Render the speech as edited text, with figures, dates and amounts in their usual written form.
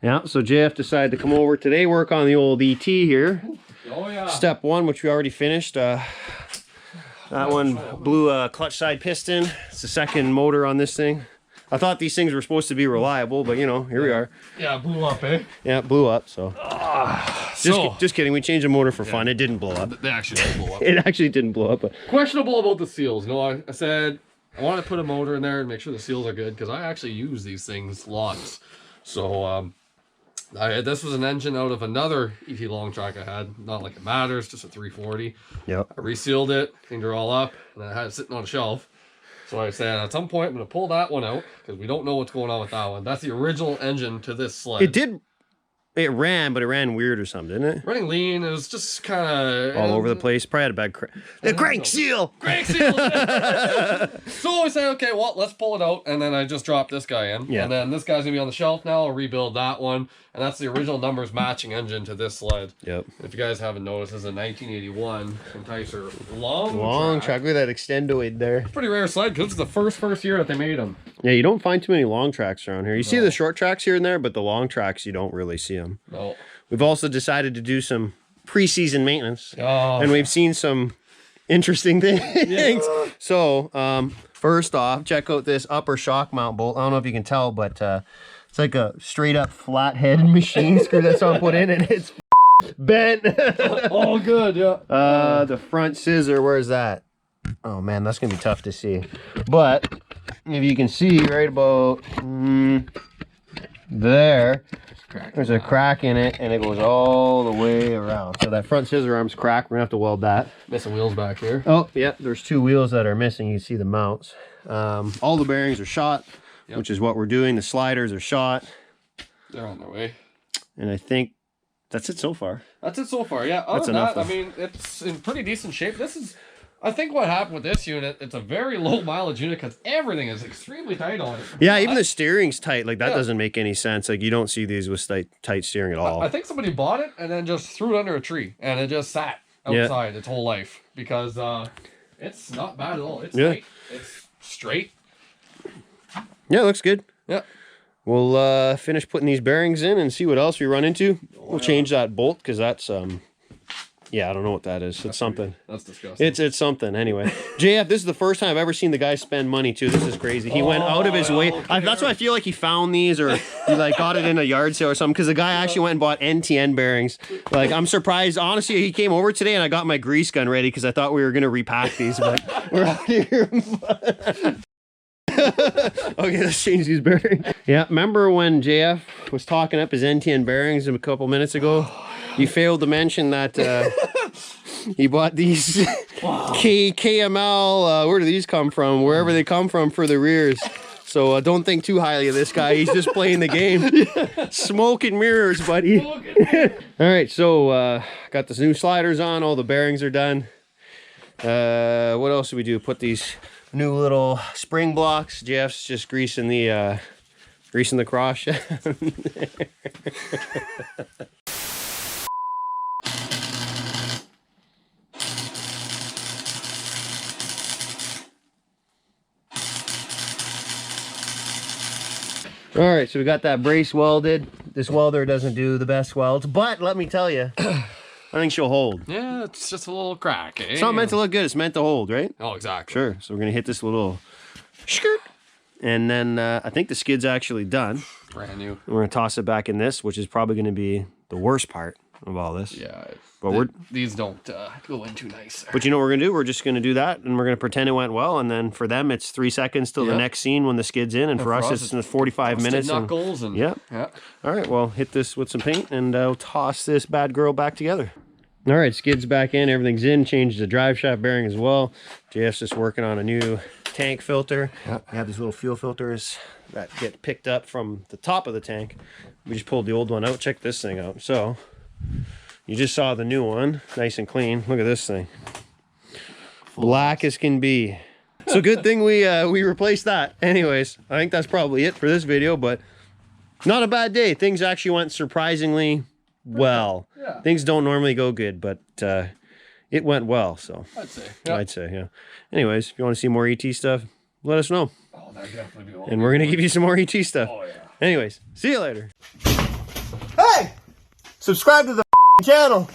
Yeah, so JF decided to come over today, work on the old ET here. Oh yeah. Step 1, which we already finished. That one blew a clutch side piston. It's the second motor on this thing. I thought these things were supposed to be reliable, but you know, here we are. Yeah, it blew up, eh? Yeah, it blew up, so. Just kidding, we changed the motor for fun. It didn't blow up. They actually didn't blow up. It actually didn't blow up. But... Questionable about the seals. No, I said I want to put a motor in there and make sure the seals are good because I actually use these things lots. So this was an engine out of another ET long track I had. Not like it matters, just a 340. Yep. I resealed it, cleaned her all up, and I had it sitting on a shelf. So I said at some point I'm going to pull that one out because we don't know what's going on with that one. That's the original engine to this sled. It ran, but it ran weird or something, didn't it? Running lean, it was just kind of... all over the place. Probably had a bad the crank seal! Crank seal! So I said, okay, well, let's pull it out. And then I just dropped this guy in. Yeah. And then this guy's going to be on the shelf now. I'll rebuild that one. And that's the original numbers matching engine to this sled. Yep. If you guys haven't noticed, this is a 1981 Enticer long track. Look at that extendoid there. It's a pretty rare sled because it's the first year that they made them. Yeah, you don't find too many long tracks around here. You see the short tracks here and there, but the long tracks, you don't really see them. No. We've also decided to do some preseason maintenance. Oh. And we've seen some interesting things. Yeah. So, first off, check out this upper shock mount bolt. I don't know if you can tell, but it's like a straight up flathead machine screw that someone put in, and it's bent. All good, yeah. The front scissor, where's that? Oh man, that's gonna be tough to see. But if you can see right about there, there's a crack in it, and it goes all the way around. So that front scissor arm's cracked. We're gonna have to weld that. Missing wheels back here. Oh yeah, there's 2 wheels that are missing. You can see the mounts. All the bearings are shot, which is what we're doing. The sliders are shot. They're on their way. And I think that's it so far. That's it so far, yeah. Other than that, I mean, it's in pretty decent shape. This is, I think what happened with this unit, it's a very low mileage unit because everything is extremely tight on it. Yeah, even the steering's tight. Like, that doesn't make any sense. Like, you don't see these with tight steering at all. I think somebody bought it and then just threw it under a tree and it just sat outside its whole life because it's not bad at all. It's tight. It's straight. Yeah, it looks good. Yeah. We'll finish putting these bearings in and see what else we run into. We'll change that bolt because that's yeah, I don't know what that is. It's something. That's disgusting. It's something anyway. JF, this is the first time I've ever seen the guy spend money too. This is crazy. He went out of his way. That's why I feel like he found these or he like got it in a yard sale or something because the guy actually went and bought NTN bearings. Like, I'm surprised. Honestly, he came over today and I got my grease gun ready because I thought we were going to repack these, but we're out here. Okay, let's change these bearings. Yeah, remember when JF was talking up his NTN bearings a couple minutes ago? You failed to mention that he bought these KML, where do these come from? Wherever they come from for the rears. So don't think too highly of this guy. He's just playing the game. Smoke and mirrors, buddy. All right, so got the new sliders on. All the bearings are done. What else do we do? Put these new little spring blocks. Jeff's just greasing the cross shaft. All right, so we got that brace welded. This welder doesn't do the best welds, but let me tell you, I think she'll hold. Yeah, it's just a little crack, eh? It's not meant to look good, it's meant to hold, right? Oh, exactly. Sure, so we're gonna hit this little skirt, and then I think the skid's actually done. Brand new. We're gonna toss it back in this, which is probably gonna be the worst part of all this. Yeah, but these don't go in too nice. But you know what we're gonna do? We're just gonna do that, and we're gonna pretend it went well, and then for them it's 3 seconds till the next scene when the skid's in, and for us it's 45 minutes. Knuckles and yeah. All right, well, hit this with some paint, and I'll toss this bad girl back together. All right, skid's back in, everything's in. Changed the drive shaft bearing as well. JF's just working on a new tank filter. We have these little fuel filters that get picked up from the top of the tank. We just pulled the old one out. Check this thing out. So you just saw the new one, nice and clean. Look at this thing, black as can be. So good thing we replaced that. Anyways, I think that's probably it for this video, but not a bad day. Things actually went surprisingly well. Yeah. Things don't normally go good, but it went well, so I'd say. I'd say, yeah. Anyways, if you want to see more ET stuff, let us know. Oh, that'd definitely be all. And we're gonna give you some more ET stuff. Oh yeah. Anyways, see you later. subscribe to the channel.